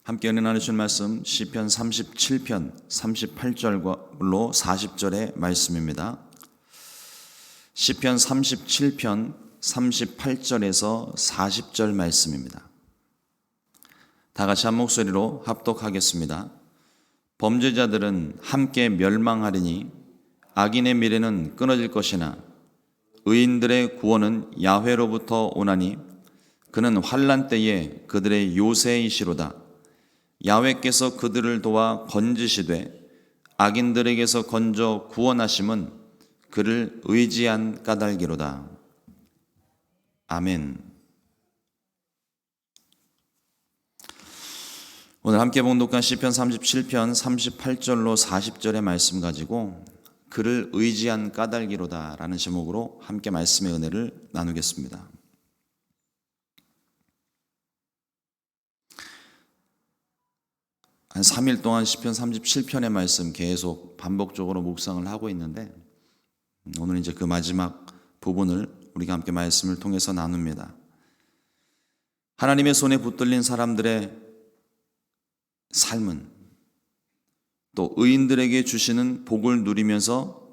함께 은혜 나누실 말씀 시편 37편 38절로 40절의 말씀입니다. 시편 37편 38절에서 40절 말씀입니다. 다 같이 한 목소리로 합독하겠습니다. 범죄자들은 함께 멸망하리니 악인의 미래는 끊어질 것이나 의인들의 구원은 야훼로부터 오나니 그는 환난 때에 그들의 요새이시로다. 야훼께서 그들을 도와 건지시되 악인들에게서 건져 구원하심은 그를 의지한 까닭이로다. 아멘. 오늘 함께 봉독한 시편 37편 38절로 40절의 말씀 가지고 그를 의지한 까닭이로다 라는 제목으로 함께 말씀의 은혜를 나누겠습니다. 한 3일 동안 시편 37편의 말씀 계속 반복적으로 묵상을 하고 있는데 오늘 이제 그 마지막 부분을 우리가 함께 말씀을 통해서 나눕니다. 하나님의 손에 붙들린 사람들의 삶은 또 의인들에게 주시는 복을 누리면서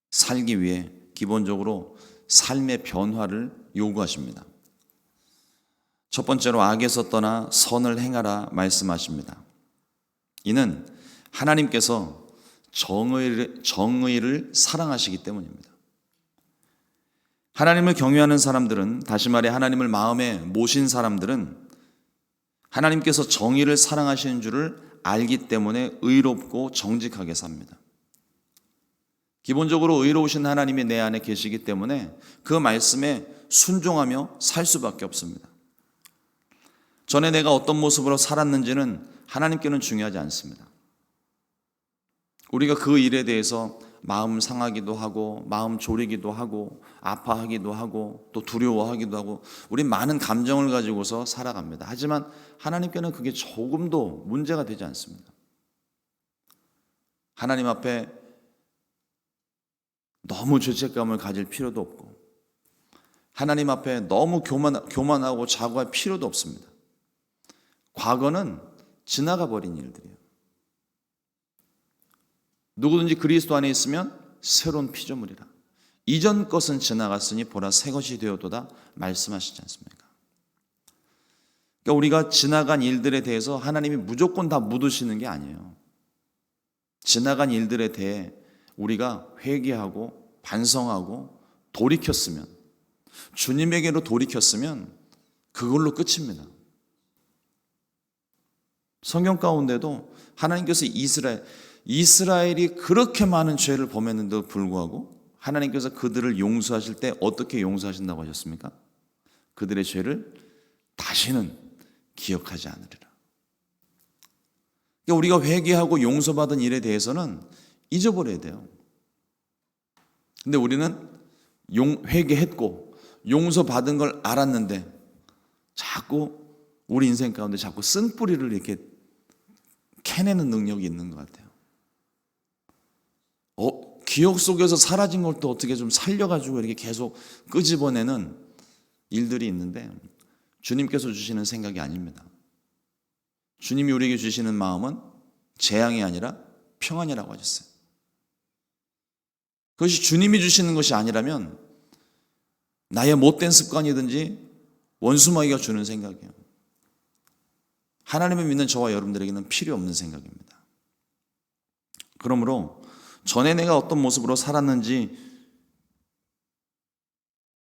살기 위해 기본적으로 삶의 변화를 요구하십니다. 첫 번째로 악에서 떠나 선을 행하라 말씀하십니다. 이는 하나님께서 정의를 사랑하시기 때문입니다. 하나님을 경외하는 사람들은, 다시 말해 하나님을 마음에 모신 사람들은 하나님께서 정의를 사랑하시는 줄을 알기 때문에 의롭고 정직하게 삽니다. 기본적으로 의로우신 하나님이 내 안에 계시기 때문에 그 말씀에 순종하며 살 수밖에 없습니다. 전에 내가 어떤 모습으로 살았는지는 하나님께는 중요하지 않습니다. 우리가 그 일에 대해서 마음 상하기도 하고 마음 졸이기도 하고 아파하기도 하고 또 두려워하기도 하고 우리 많은 감정을 가지고서 살아갑니다. 하지만 하나님께는 그게 조금도 문제가 되지 않습니다. 하나님 앞에 너무 죄책감을 가질 필요도 없고 하나님 앞에 너무 교만하고 자고할 필요도 없습니다. 과거는 지나가 버린 일들이에요. 누구든지 그리스도 안에 있으면 새로운 피조물이라. 이전 것은 지나갔으니 보라 새 것이 되었도다 말씀하시지 않습니까? 그러니까 우리가 지나간 일들에 대해서 하나님이 무조건 다 묻으시는 게 아니에요. 지나간 일들에 대해 우리가 회개하고 반성하고 돌이켰으면, 주님에게로 돌이켰으면 그걸로 끝입니다. 성경 가운데도 하나님께서 이스라엘이 그렇게 많은 죄를 범했는데도 불구하고 하나님께서 그들을 용서하실 때 어떻게 용서하신다고 하셨습니까? 그들의 죄를 다시는 기억하지 않으리라. 그러니까 우리가 회개하고 용서받은 일에 대해서는 잊어버려야 돼요. 근데 우리는 회개했고 용서받은 걸 알았는데 자꾸 우리 인생 가운데 자꾸 쓴뿌리를 이렇게 캐내는 능력이 있는 것 같아요. 기억 속에서 사라진 걸 또 어떻게 좀 살려가지고 이렇게 계속 끄집어내는 일들이 있는데 주님께서 주시는 생각이 아닙니다. 주님이 우리에게 주시는 마음은 재앙이 아니라 평안이라고 하셨어요. 그것이 주님이 주시는 것이 아니라면 나의 못된 습관이든지 원수마귀가 주는 생각이에요. 하나님을 믿는 저와 여러분들에게는 필요 없는 생각입니다. 그러므로 전에 내가 어떤 모습으로 살았는지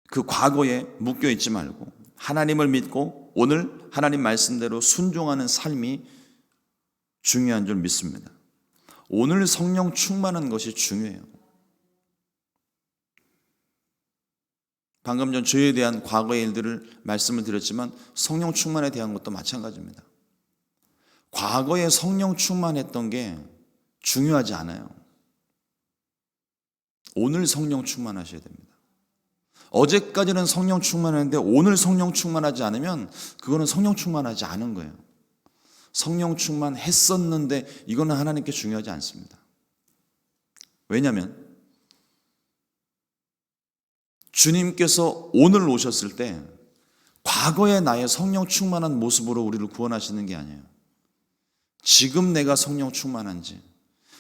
그 과거에 묶여 있지 말고 하나님을 믿고 오늘 하나님 말씀대로 순종하는 삶이 중요한 줄 믿습니다. 오늘 성령 충만한 것이 중요해요. 방금 전 죄에 대한 과거의 일들을 말씀을 드렸지만 성령 충만에 대한 것도 마찬가지입니다. 과거에 성령 충만했던 게 중요하지 않아요. 오늘 성령 충만하셔야 됩니다. 어제까지는 성령 충만했는데 오늘 성령 충만하지 않으면 그거는 성령 충만하지 않은 거예요. 성령 충만했었는데 이거는 하나님께 중요하지 않습니다. 왜냐하면 주님께서 오늘 오셨을 때 과거의 나의 성령 충만한 모습으로 우리를 구원하시는 게 아니에요. 지금 내가 성령 충만한지,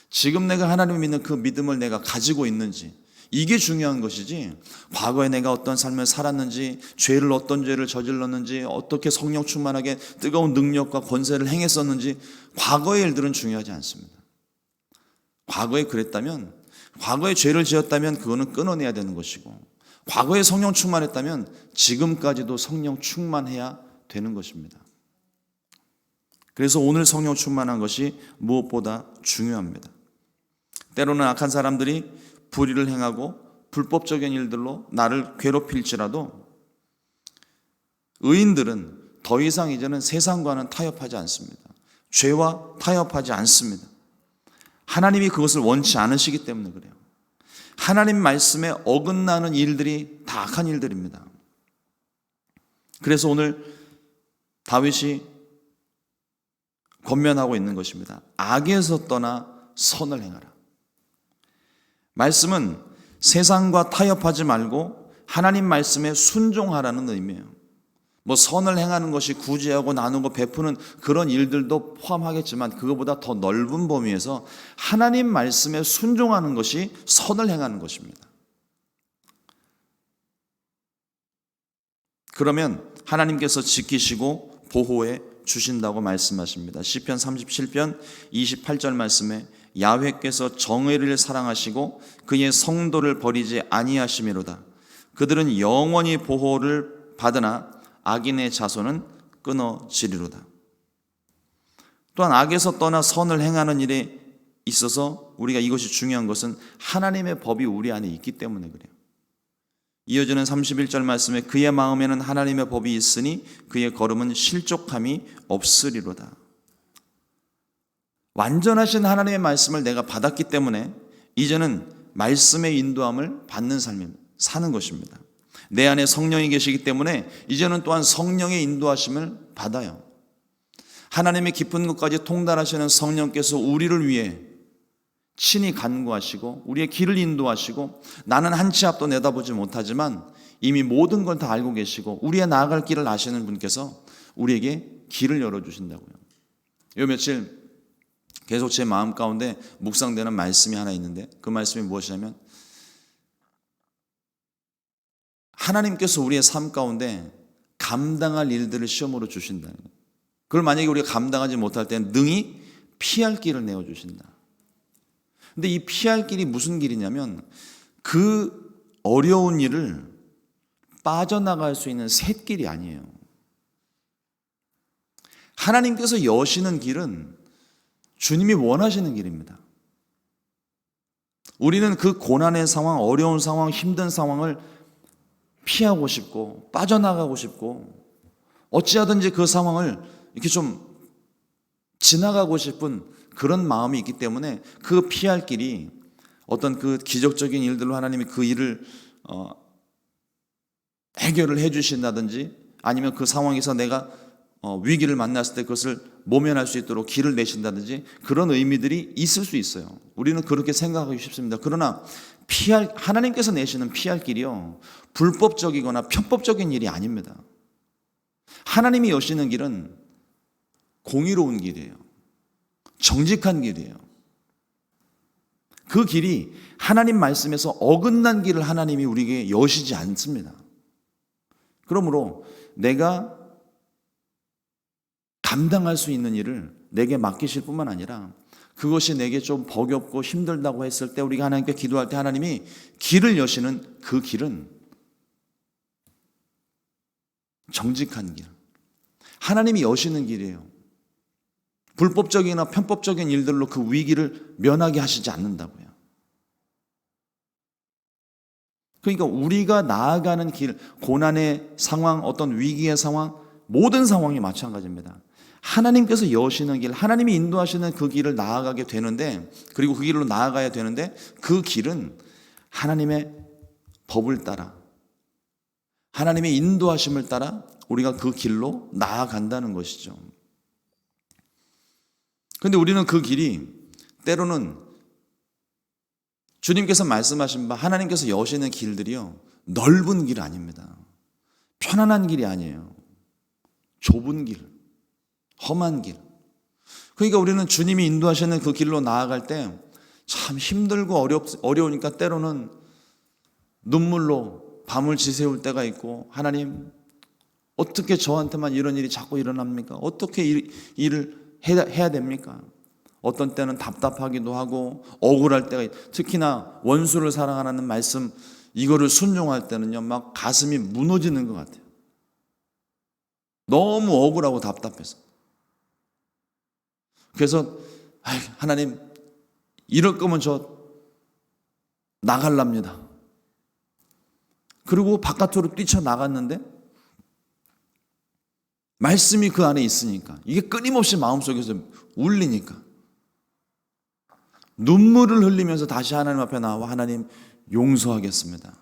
지금 내가 하나님을 믿는 그 믿음을 내가 가지고 있는지, 이게 중요한 것이지, 과거에 내가 어떤 삶을 살았는지, 어떤 죄를 저질렀는지, 어떻게 성령 충만하게 뜨거운 능력과 권세를 행했었는지, 과거의 일들은 중요하지 않습니다. 과거에 그랬다면, 과거에 죄를 지었다면 그거는 끊어내야 되는 것이고, 과거에 성령 충만했다면 지금까지도 성령 충만해야 되는 것입니다. 그래서 오늘 성령 충만한 것이 무엇보다 중요합니다. 때로는 악한 사람들이 불의를 행하고 불법적인 일들로 나를 괴롭힐지라도 의인들은 더 이상 이제는 세상과는 타협하지 않습니다. 죄와 타협하지 않습니다. 하나님이 그것을 원치 않으시기 때문에 그래요. 하나님 말씀에 어긋나는 일들이 다 악한 일들입니다. 그래서 오늘 다윗이 권면하고 있는 것입니다. 악에서 떠나 선을 행하라. 말씀은 세상과 타협하지 말고 하나님 말씀에 순종하라는 의미예요. 선을 행하는 것이 구제하고 나누고 베푸는 그런 일들도 포함하겠지만 그것보다 더 넓은 범위에서 하나님 말씀에 순종하는 것이 선을 행하는 것입니다. 그러면 하나님께서 지키시고 보호해 주신다고 말씀하십니다. 시편 37편 28절 말씀에 야훼께서 정의를 사랑하시고 그의 성도를 버리지 아니하심이로다. 그들은 영원히 보호를 받으나 악인의 자손은 끊어지리로다. 또한 악에서 떠나 선을 행하는 일에 있어서 우리가 이것이 중요한 것은 하나님의 법이 우리 안에 있기 때문에 그래요. 이어지는 31절 말씀에 그의 마음에는 하나님의 법이 있으니 그의 걸음은 실족함이 없으리로다. 완전하신 하나님의 말씀을 내가 받았기 때문에 이제는 말씀의 인도함을 받는 삶을 사는 것입니다. 내 안에 성령이 계시기 때문에 이제는 또한 성령의 인도하심을 받아요. 하나님의 깊은 곳까지 통달하시는 성령께서 우리를 위해 친히 간구하시고 우리의 길을 인도하시고 나는 한 치 앞도 내다보지 못하지만 이미 모든 걸 다 알고 계시고 우리의 나아갈 길을 아시는 분께서 우리에게 길을 열어주신다고요. 요 며칠 계속 제 마음 가운데 묵상되는 말씀이 하나 있는데 그 말씀이 무엇이냐면 하나님께서 우리의 삶 가운데 감당할 일들을 시험으로 주신다는 거예요. 그걸 만약에 우리가 감당하지 못할 때는 능히 피할 길을 내어주신다. 근데 이 피할 길이 무슨 길이냐면 그 어려운 일을 빠져나갈 수 있는 샛길이 아니에요. 하나님께서 여시는 길은 주님이 원하시는 길입니다. 우리는 그 고난의 상황, 어려운 상황, 힘든 상황을 피하고 싶고 빠져나가고 싶고 어찌하든지 그 상황을 이렇게 좀 지나가고 싶은 그런 마음이 있기 때문에 그 피할 길이 어떤 그 기적적인 일들로 하나님이 그 일을 해결을 해 주신다든지 아니면 그 상황에서 내가 위기를 만났을 때 그것을 모면할 수 있도록 길을 내신다든지 그런 의미들이 있을 수 있어요. 우리는 그렇게 생각하기 쉽습니다. 그러나 하나님께서 내시는 피할 길이요 불법적이거나 편법적인 일이 아닙니다. 하나님이 여시는 길은 공의로운 길이에요. 정직한 길이에요. 그 길이 하나님 말씀에서 어긋난 길을 하나님이 우리에게 여시지 않습니다. 그러므로 내가 감당할 수 있는 일을 내게 맡기실 뿐만 아니라 그것이 내게 좀 버겁고 힘들다고 했을 때 우리가 하나님께 기도할 때 하나님이 길을 여시는 그 길은 정직한 길, 하나님이 여시는 길이에요. 불법적이나 편법적인 일들로 그 위기를 면하게 하시지 않는다고요. 그러니까 우리가 나아가는 길, 고난의 상황, 어떤 위기의 상황, 모든 상황이 마찬가지입니다. 하나님께서 여시는 길, 하나님이 인도하시는 그 길을 나아가게 되는데, 그리고 그 길로 나아가야 되는데 그 길은 하나님의 법을 따라, 하나님의 인도하심을 따라 우리가 그 길로 나아간다는 것이죠. 그런데 우리는 그 길이 때로는 주님께서 말씀하신 바 하나님께서 여시는 길들이요 넓은 길 아닙니다. 편안한 길이 아니에요. 좁은 길, 험한 길. 그러니까 우리는 주님이 인도하시는 그 길로 나아갈 때 참 힘들고 어려우니까 때로는 눈물로 밤을 지새울 때가 있고, 하나님 어떻게 저한테만 이런 일이 자꾸 일어납니까? 어떻게 일을 해야 됩니까? 어떤 때는 답답하기도 하고 억울할 때가 특히나 원수를 사랑하라는 말씀 이거를 순종할 때는요 막 가슴이 무너지는 것 같아요. 너무 억울하고 답답해서. 그래서 하나님 이럴 거면 저 나갈랍니다. 그리고 바깥으로 뛰쳐나갔는데 말씀이 그 안에 있으니까 이게 끊임없이 마음속에서 울리니까 눈물을 흘리면서 다시 하나님 앞에 나와 하나님 용서하겠습니다.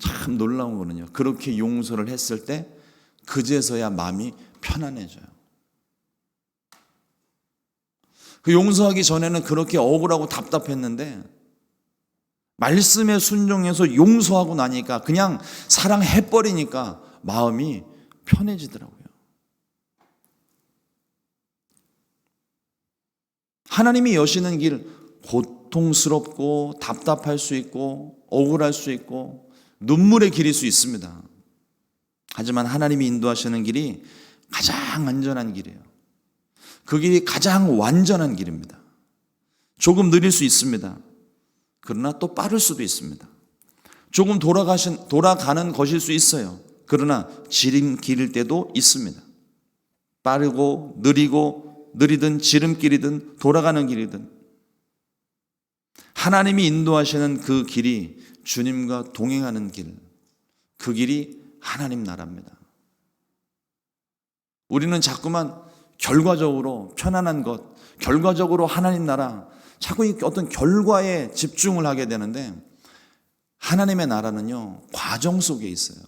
참 놀라운 거는요, 그렇게 용서를 했을 때 그제서야 마음이 편안해져요. 그 용서하기 전에는 그렇게 억울하고 답답했는데 말씀에 순종해서 용서하고 나니까 그냥 사랑해버리니까 마음이 편해지더라고요. 하나님이 여시는 길 고통스럽고 답답할 수 있고 억울할 수 있고 눈물의 길일 수 있습니다. 하지만 하나님이 인도하시는 길이 가장 안전한 길이에요. 그 길이 가장 완전한 길입니다. 조금 느릴 수 있습니다. 그러나 또 빠를 수도 있습니다. 조금 돌아가는 것일 수 있어요. 그러나 지름길일 때도 있습니다. 빠르고 느리든 지름길이든 돌아가는 길이든 하나님이 인도하시는 그 길이 주님과 동행하는 길, 그 길이 하나님 나라입니다. 우리는 자꾸만 결과적으로 편안한 것, 결과적으로 하나님 나라, 자꾸 어떤 결과에 집중을 하게 되는데 하나님의 나라는요 과정 속에 있어요.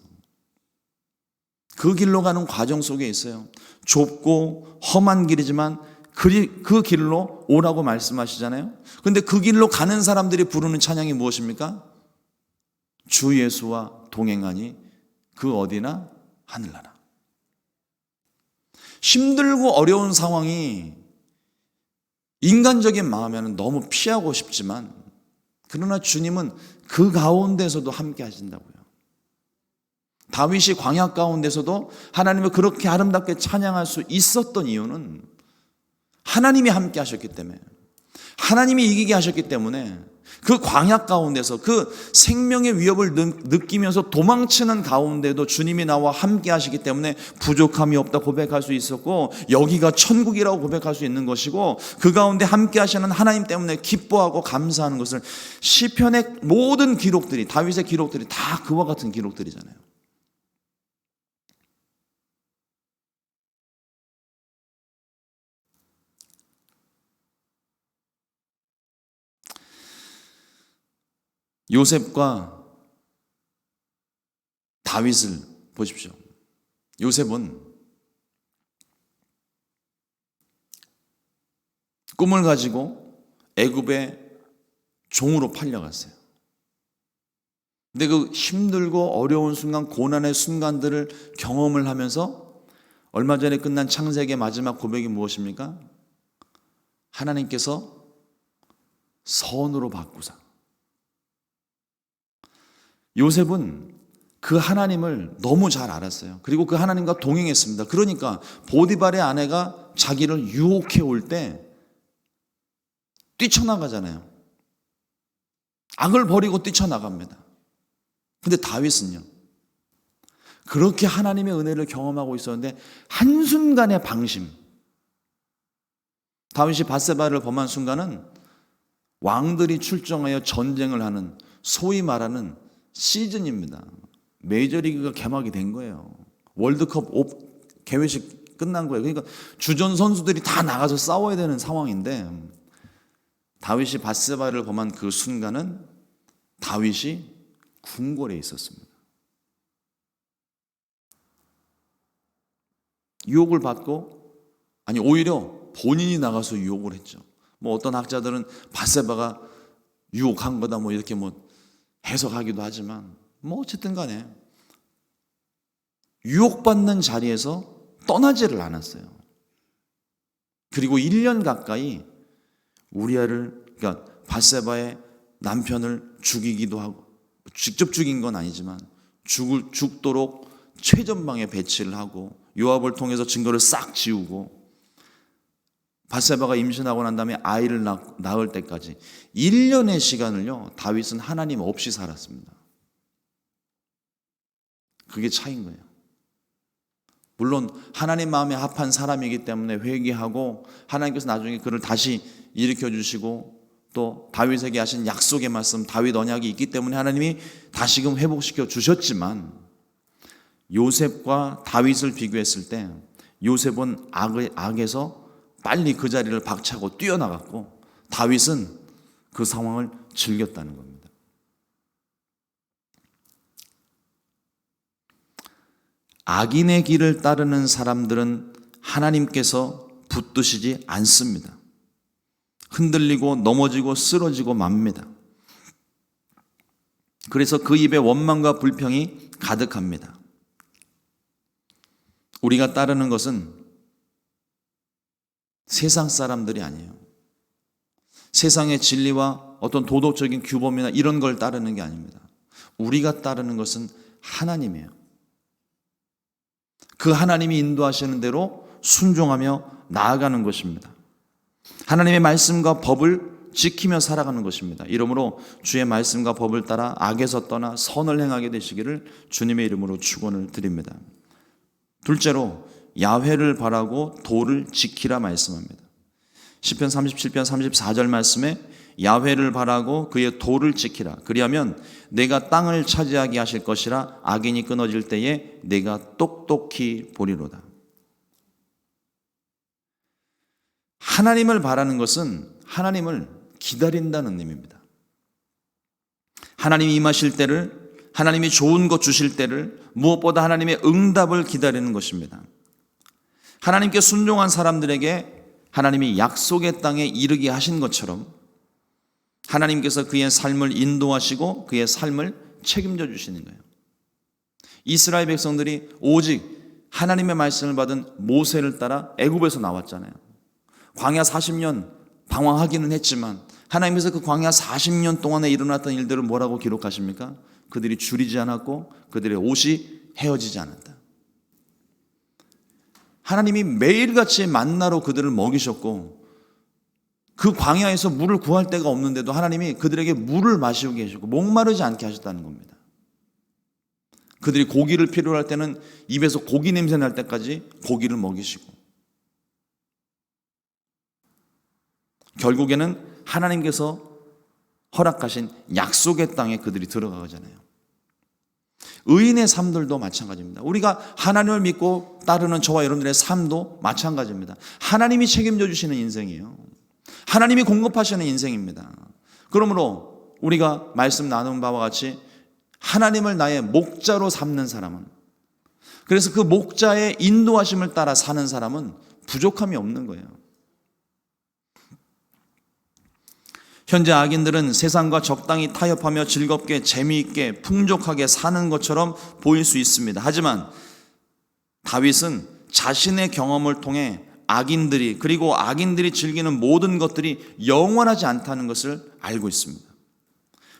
그 길로 가는 과정 속에 있어요. 좁고 험한 길이지만 그 길로 오라고 말씀하시잖아요. 그런데 그 길로 가는 사람들이 부르는 찬양이 무엇입니까? 주 예수와 동행하니 그 어디나 하늘나라. 힘들고 어려운 상황이 인간적인 마음에는 너무 피하고 싶지만 그러나 주님은 그 가운데서도 함께 하신다고요. 다윗이 광야 가운데서도 하나님을 그렇게 아름답게 찬양할 수 있었던 이유는 하나님이 함께 하셨기 때문에, 하나님이 이기게 하셨기 때문에 그 광야 가운데서 그 생명의 위협을 느끼면서 도망치는 가운데도 주님이 나와 함께 하시기 때문에 부족함이 없다 고백할 수 있었고 여기가 천국이라고 고백할 수 있는 것이고 그 가운데 함께 하시는 하나님 때문에 기뻐하고 감사하는 것을 시편의 모든 기록들이, 다윗의 기록들이 다 그와 같은 기록들이잖아요. 요셉과 다윗을 보십시오. 요셉은 꿈을 가지고 애굽의 종으로 팔려갔어요. 근데 그 힘들고 어려운 순간, 고난의 순간들을 경험을 하면서 얼마 전에 끝난 창세기의 마지막 고백이 무엇입니까? 하나님께서 선으로 바꾸사. 요셉은 그 하나님을 너무 잘 알았어요. 그리고 그 하나님과 동행했습니다. 그러니까 보디발의 아내가 자기를 유혹해 올 때 뛰쳐나가잖아요. 악을 버리고 뛰쳐나갑니다. 근데 다윗은요, 그렇게 하나님의 은혜를 경험하고 있었는데 한순간의 방심, 다윗이 밧세바를 범한 순간은 왕들이 출정하여 전쟁을 하는 소위 말하는 시즌입니다. 메이저리그가 개막이 된 거예요. 월드컵 개회식 끝난 거예요. 그러니까 주전 선수들이 다 나가서 싸워야 되는 상황인데 다윗이 밧세바를 범한 그 순간은 다윗이 궁궐에 있었습니다. 유혹을 받고, 아니 오히려 본인이 나가서 유혹을 했죠. 뭐 어떤 학자들은 밧세바가 유혹한 거다 뭐 이렇게 뭐 해석하기도 하지만 뭐 어쨌든 간에 유혹받는 자리에서 떠나지를 않았어요. 그리고 1년 가까이 우리아를, 그러니까 밧세바의 남편을 죽이기도 하고, 직접 죽인 건 아니지만 죽도록 최전방에 배치를 하고 요압을 통해서 증거를 싹 지우고, 밧세바가 임신하고 난 다음에 아이를 낳을 때까지 1년의 시간을요, 다윗은 하나님 없이 살았습니다. 그게 차이인 거예요. 물론 하나님 마음에 합한 사람이기 때문에 회개하고 하나님께서 나중에 그를 다시 일으켜 주시고, 또 다윗에게 하신 약속의 말씀, 다윗 언약이 있기 때문에 하나님이 다시금 회복시켜 주셨지만, 요셉과 다윗을 비교했을 때 요셉은 악에서 빨리 그 자리를 박차고 뛰어나갔고, 다윗은 그 상황을 즐겼다는 겁니다. 악인의 길을 따르는 사람들은 하나님께서 붙드시지 않습니다. 흔들리고 넘어지고 쓰러지고 맙니다. 그래서 그 입에 원망과 불평이 가득합니다. 우리가 따르는 것은 세상 사람들이 아니에요. 세상의 진리와 어떤 도덕적인 규범이나 이런 걸 따르는 게 아닙니다. 우리가 따르는 것은 하나님이에요. 그 하나님이 인도하시는 대로 순종하며 나아가는 것입니다. 하나님의 말씀과 법을 지키며 살아가는 것입니다. 이러므로 주의 말씀과 법을 따라 악에서 떠나 선을 행하게 되시기를 주님의 이름으로 축원을 드립니다. 둘째로, 야훼를 바라고 도를 지키라 말씀합니다. 시편 37편 34절 말씀에 야훼를 바라고 그의 도를 지키라. 그리하면 내가 땅을 차지하게 하실 것이라. 악인이 끊어질 때에 내가 똑똑히 보리로다. 하나님을 바라는 것은 하나님을 기다린다는 의미입니다. 하나님이 임하실 때를, 하나님이 좋은 것 주실 때를, 무엇보다 하나님의 응답을 기다리는 것입니다. 하나님께 순종한 사람들에게 하나님이 약속의 땅에 이르게 하신 것처럼 하나님께서 그의 삶을 인도하시고 그의 삶을 책임져 주시는 거예요. 이스라엘 백성들이 오직 하나님의 말씀을 받은 모세를 따라 애굽에서 나왔잖아요. 광야 40년 방황하기는 했지만 하나님께서 그 광야 40년 동안에 일어났던 일들을 뭐라고 기록하십니까? 그들이 줄이지 않았고 그들의 옷이 헤어지지 않았다. 하나님이 매일같이 만나로 그들을 먹이셨고, 그 광야에서 물을 구할 데가 없는데도 하나님이 그들에게 물을 마시게 해주고 목마르지 않게 하셨다는 겁니다. 그들이 고기를 필요로 할 때는 입에서 고기 냄새 날 때까지 고기를 먹이시고, 결국에는 하나님께서 허락하신 약속의 땅에 그들이 들어가잖아요. 의인의 삶들도 마찬가지입니다. 우리가 하나님을 믿고 따르는 저와 여러분들의 삶도 마찬가지입니다. 하나님이 책임져 주시는 인생이에요. 하나님이 공급하시는 인생입니다. 그러므로 우리가 말씀 나눈 바와 같이 하나님을 나의 목자로 삼는 사람은, 그래서 그 목자의 인도하심을 따라 사는 사람은 부족함이 없는 거예요. 현재 악인들은 세상과 적당히 타협하며 즐겁게 재미있게 풍족하게 사는 것처럼 보일 수 있습니다. 하지만 다윗은 자신의 경험을 통해 악인들이, 그리고 악인들이 즐기는 모든 것들이 영원하지 않다는 것을 알고 있습니다.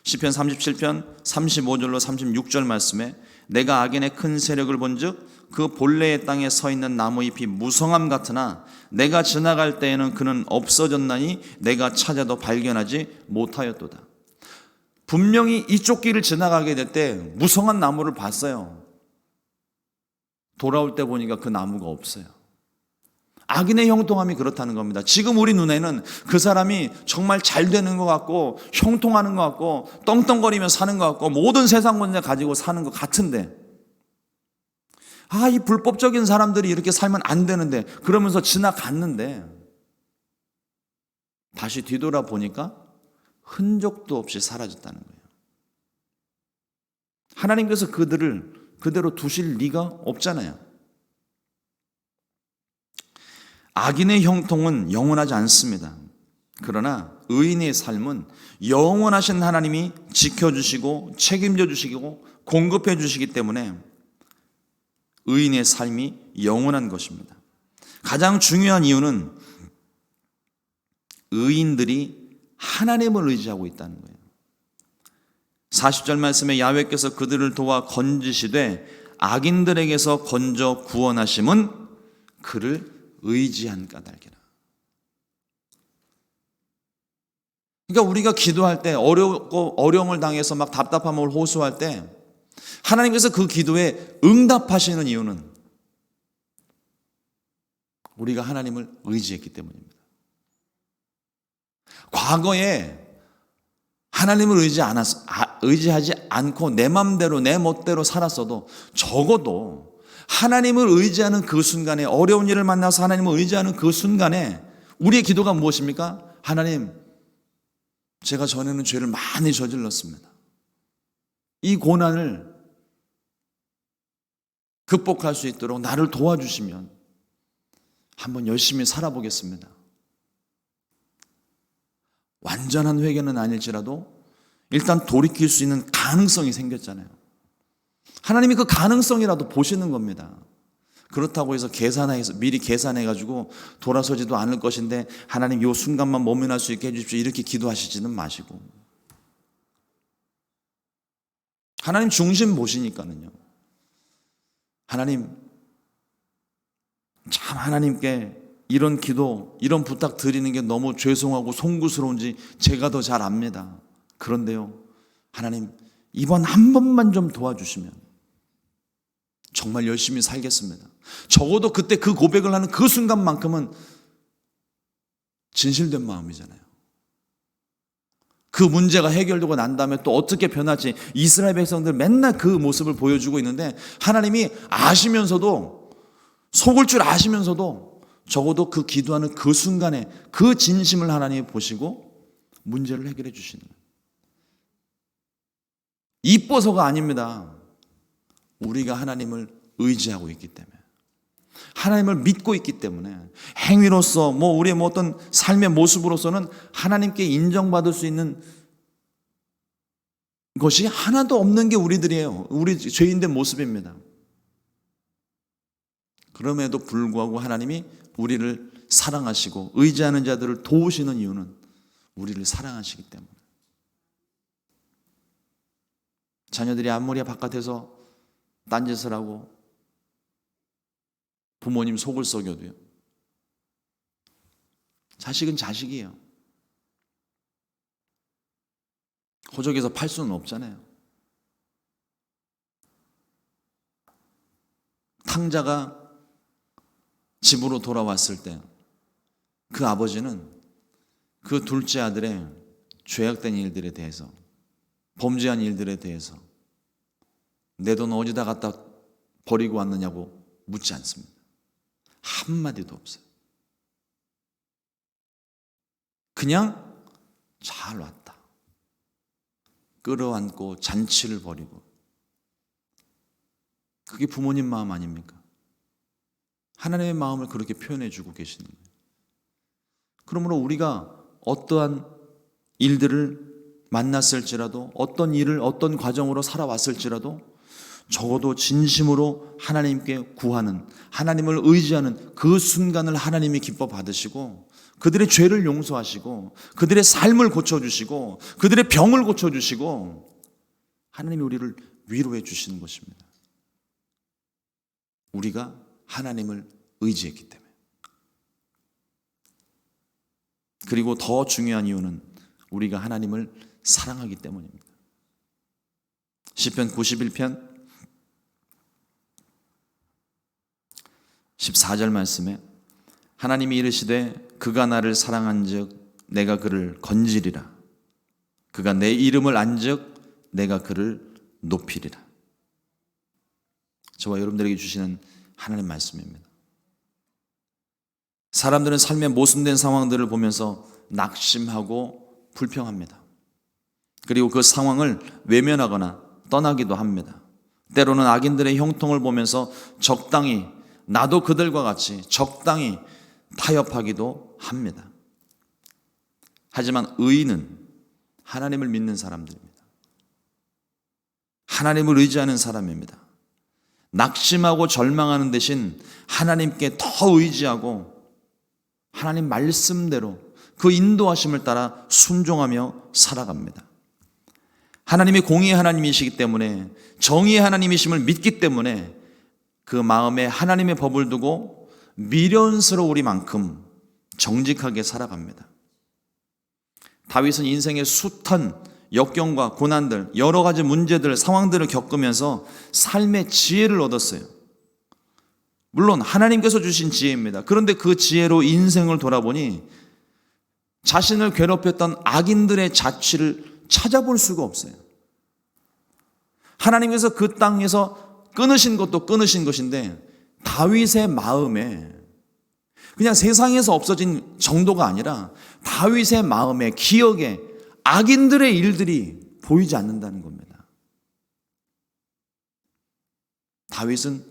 시편 37편 35절로 36절 말씀에 내가 악인의 큰 세력을 본즉 그 본래의 땅에 서 있는 나무잎이 무성함 같으나 내가 지나갈 때에는 그는 없어졌나니 내가 찾아도 발견하지 못하였도다. 분명히 이쪽 길을 지나가게 될 때 무성한 나무를 봤어요. 돌아올 때 보니까 그 나무가 없어요. 악인의 형통함이 그렇다는 겁니다. 지금 우리 눈에는 그 사람이 정말 잘 되는 것 같고 형통하는 것 같고 떵떵거리며 사는 것 같고 모든 세상 문제 가지고 사는 것 같은데, 이 불법적인 사람들이 이렇게 살면 안 되는데, 그러면서 지나갔는데 다시 뒤돌아보니까 흔적도 없이 사라졌다는 거예요. 하나님께서 그들을 그대로 두실 리가 없잖아요. 악인의 형통은 영원하지 않습니다. 그러나 의인의 삶은 영원하신 하나님이 지켜주시고 책임져 주시고 공급해 주시기 때문에 의인의 삶이 영원한 것입니다. 가장 중요한 이유는 의인들이 하나님을 의지하고 있다는 거예요. 40절 말씀에 야훼께서 그들을 도와 건지시되 악인들에게서 건져 구원하심은 그를 의지한 까닭이라. 그러니까 우리가 기도할 때 어렵고 어려움을 당해서 막 답답함을 호소할 때 하나님께서 그 기도에 응답하시는 이유는 우리가 하나님을 의지했기 때문입니다. 과거에 하나님을 의지하지 않고 내 맘대로 내 멋대로 살았어도 적어도 하나님을 의지하는 그 순간에, 어려운 일을 만나서 하나님을 의지하는 그 순간에 우리의 기도가 무엇입니까? 하나님, 제가 전에는 죄를 많이 저질렀습니다. 이 고난을 극복할 수 있도록 나를 도와주시면 한번 열심히 살아보겠습니다. 완전한 회개는 아닐지라도 일단 돌이킬 수 있는 가능성이 생겼잖아요. 하나님이 그 가능성이라도 보시는 겁니다. 그렇다고 해서 미리 계산해가지고 돌아서지도 않을 것인데 하나님 이 순간만 모면할 수 있게 해주십시오, 이렇게 기도하시지는 마시고, 하나님 중심 보시니까는요. 하나님, 참 하나님께 이런 기도, 이런 부탁 드리는 게 너무 죄송하고 송구스러운지 제가 더 잘 압니다. 그런데요, 하나님, 이번 한 번만 좀 도와주시면 정말 열심히 살겠습니다. 적어도 그때 그 고백을 하는 그 순간만큼은 진실된 마음이잖아요. 그 문제가 해결되고 난 다음에 또 어떻게 변할지 이스라엘 백성들 맨날 그 모습을 보여주고 있는데, 하나님이 아시면서도, 속을 줄 아시면서도 적어도 그 기도하는 그 순간에 그 진심을 하나님이 보시고 문제를 해결해 주시는 거예요. 이뻐서가 아닙니다. 우리가 하나님을 의지하고 있기 때문에, 하나님을 믿고 있기 때문에, 행위로서 우리의 어떤 삶의 모습으로서는 하나님께 인정받을 수 있는 것이 하나도 없는 게 우리들이에요. 우리 죄인된 모습입니다. 그럼에도 불구하고 하나님이 우리를 사랑하시고 의지하는 자들을 도우시는 이유는 우리를 사랑하시기 때문에. 자녀들이 아무리 바깥에서 딴짓을 하고 부모님 속을 썩여도요, 자식은 자식이에요. 호적에서 팔 수는 없잖아요. 탕자가 집으로 돌아왔을 때 그 아버지는 그 둘째 아들의 죄악된 일들에 대해서, 범죄한 일들에 대해서 내 돈 어디다 갖다 버리고 왔느냐고 묻지 않습니다. 한마디도 없어요. 그냥 잘 왔다, 끌어안고 잔치를 벌이고. 그게 부모님 마음 아닙니까? 하나님의 마음을 그렇게 표현해 주고 계시는 거예요. 그러므로 우리가 어떠한 일들을 만났을지라도, 어떤 일을, 어떤 과정으로 살아왔을지라도 적어도 진심으로 하나님께 구하는, 하나님을 의지하는 그 순간을 하나님이 기뻐 받으시고, 그들의 죄를 용서하시고, 그들의 삶을 고쳐주시고, 그들의 병을 고쳐주시고, 하나님이 우리를 위로해 주시는 것입니다. 우리가 하나님을 의지했기 때문에. 그리고 더 중요한 이유는 우리가 하나님을 사랑하기 때문입니다. 시편 91편 14절 말씀에 하나님이 이르시되 그가 나를 사랑한즉 내가 그를 건지리라. 그가 내 이름을 안즉 내가 그를 높이리라. 저와 여러분들에게 주시는 하나님 말씀입니다. 사람들은 삶의 모순된 상황들을 보면서 낙심하고 불평합니다. 그리고 그 상황을 외면하거나 떠나기도 합니다. 때로는 악인들의 형통을 보면서 적당히, 나도 그들과 같이 적당히 타협하기도 합니다. 하지만 의인은 하나님을 믿는 사람들입니다. 하나님을 의지하는 사람입니다. 낙심하고 절망하는 대신 하나님께 더 의지하고 하나님 말씀대로 그 인도하심을 따라 순종하며 살아갑니다. 하나님이 공의의 하나님이시기 때문에, 정의의 하나님이심을 믿기 때문에 그 마음에 하나님의 법을 두고 미련스러우리만큼 정직하게 살아갑니다. 다윗은 인생의 숱한 역경과 고난들, 여러 가지 문제들, 상황들을 겪으면서 삶의 지혜를 얻었어요. 물론 하나님께서 주신 지혜입니다. 그런데 그 지혜로 인생을 돌아보니 자신을 괴롭혔던 악인들의 자취를 찾아볼 수가 없어요. 하나님께서 그 땅에서 끊으신 것도 끊으신 것인데 다윗의 마음에, 그냥 세상에서 없어진 정도가 아니라 다윗의 마음에, 기억에 악인들의 일들이 보이지 않는다는 겁니다. 다윗은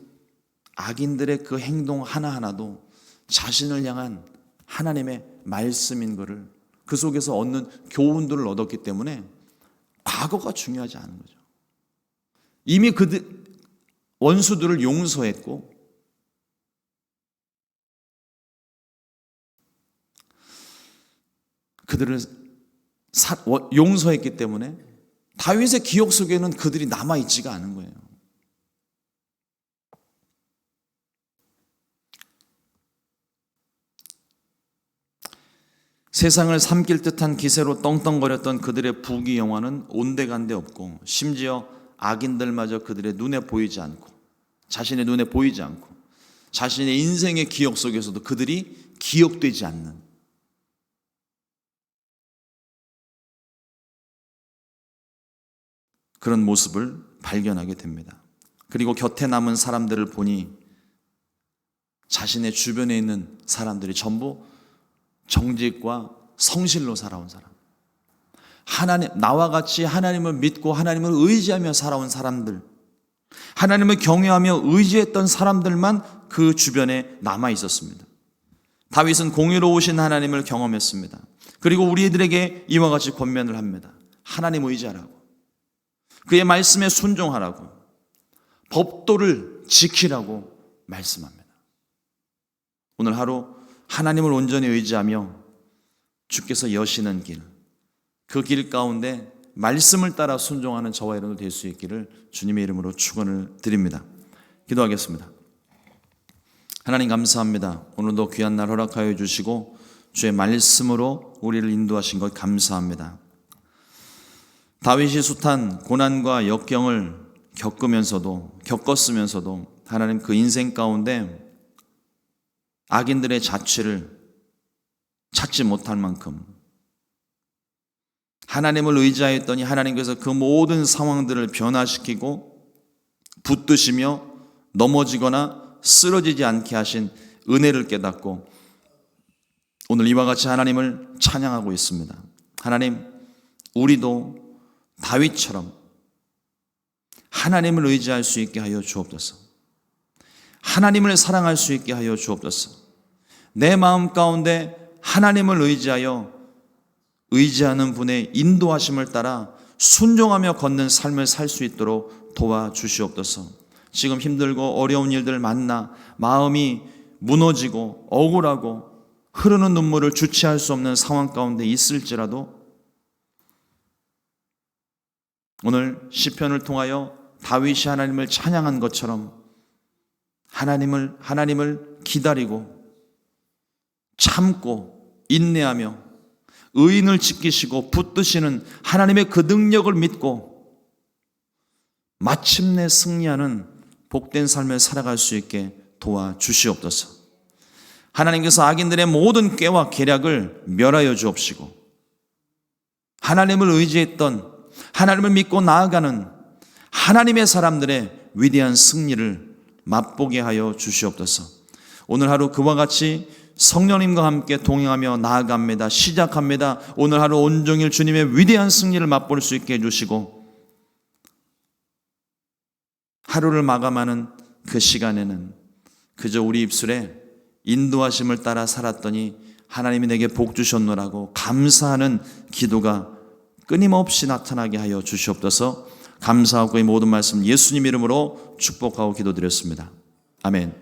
악인들의 그 행동 하나하나도 자신을 향한 하나님의 말씀인 것을, 그 속에서 얻는 교훈들을 얻었기 때문에 과거가 중요하지 않은 거죠. 이미 그들 원수들을 용서했고 그들을 용서했기 때문에 다윗의 기억 속에는 그들이 남아있지가 않은 거예요. 세상을 삼킬 듯한 기세로 떵떵거렸던 그들의 부귀영화는 온데간데 없고, 심지어 악인들마저 그들의 눈에 보이지 않고, 자신의 눈에 보이지 않고, 자신의 인생의 기억 속에서도 그들이 기억되지 않는 그런 모습을 발견하게 됩니다. 그리고 곁에 남은 사람들을 보니 자신의 주변에 있는 사람들이 전부 정직과 성실로 살아온 사람, 하나님, 나와 같이 하나님을 믿고 하나님을 의지하며 살아온 사람들, 하나님을 경외하며 의지했던 사람들만 그 주변에 남아 있었습니다. 다윗은 공의로우신 하나님을 경험했습니다. 그리고 우리들에게 이와 같이 권면을 합니다. 하나님 의지하라고, 그의 말씀에 순종하라고, 법도를 지키라고 말씀합니다. 오늘 하루 하나님을 온전히 의지하며 주께서 여시는 길, 그 길 가운데 말씀을 따라 순종하는 저와 여러분 될 수 있기를 주님의 이름으로 축원을 드립니다. 기도하겠습니다. 하나님 감사합니다. 오늘도 귀한 날 허락하여 주시고 주의 말씀으로 우리를 인도하신 것 감사합니다. 다윗이 숱한 고난과 역경을 겪었으면서도 하나님 그 인생 가운데 악인들의 자취를 찾지 못할 만큼 하나님을 의지하였더니 하나님께서 그 모든 상황들을 변화시키고 붙드시며 넘어지거나 쓰러지지 않게 하신 은혜를 깨닫고 오늘 이와 같이 하나님을 찬양하고 있습니다. 하나님, 우리도 다윗처럼 하나님을 의지할 수 있게 하여 주옵소서. 하나님을 사랑할 수 있게 하여 주옵소서. 내 마음 가운데 하나님을 의지하는 분의 인도하심을 따라 순종하며 걷는 삶을 살 수 있도록 도와주시옵소서. 지금 힘들고 어려운 일들 만나 마음이 무너지고 억울하고 흐르는 눈물을 주체할 수 없는 상황 가운데 있을지라도 오늘 시편을 통하여 다윗이 하나님을 찬양한 것처럼 하나님을 기다리고 참고 인내하며 의인을 지키시고 붙드시는 하나님의 그 능력을 믿고 마침내 승리하는 복된 삶을 살아갈 수 있게 도와주시옵소서. 하나님께서 악인들의 모든 꾀와 계략을 멸하여 주옵시고 하나님을 의지했던, 하나님을 믿고 나아가는 하나님의 사람들의 위대한 승리를 맛보게 하여 주시옵소서. 오늘 하루 그와 같이 성령님과 함께 동행하며 나아갑니다. 시작합니다. 오늘 하루 온종일 주님의 위대한 승리를 맛볼 수 있게 해주시고 하루를 마감하는 그 시간에는 그저 우리 입술에 인도하심을 따라 살았더니 하나님이 내게 복 주셨노라고 감사하는 기도가 끊임없이 나타나게 하여 주시옵소서. 감사하고 이 모든 말씀 예수님 이름으로 축복하고 기도드렸습니다. 아멘.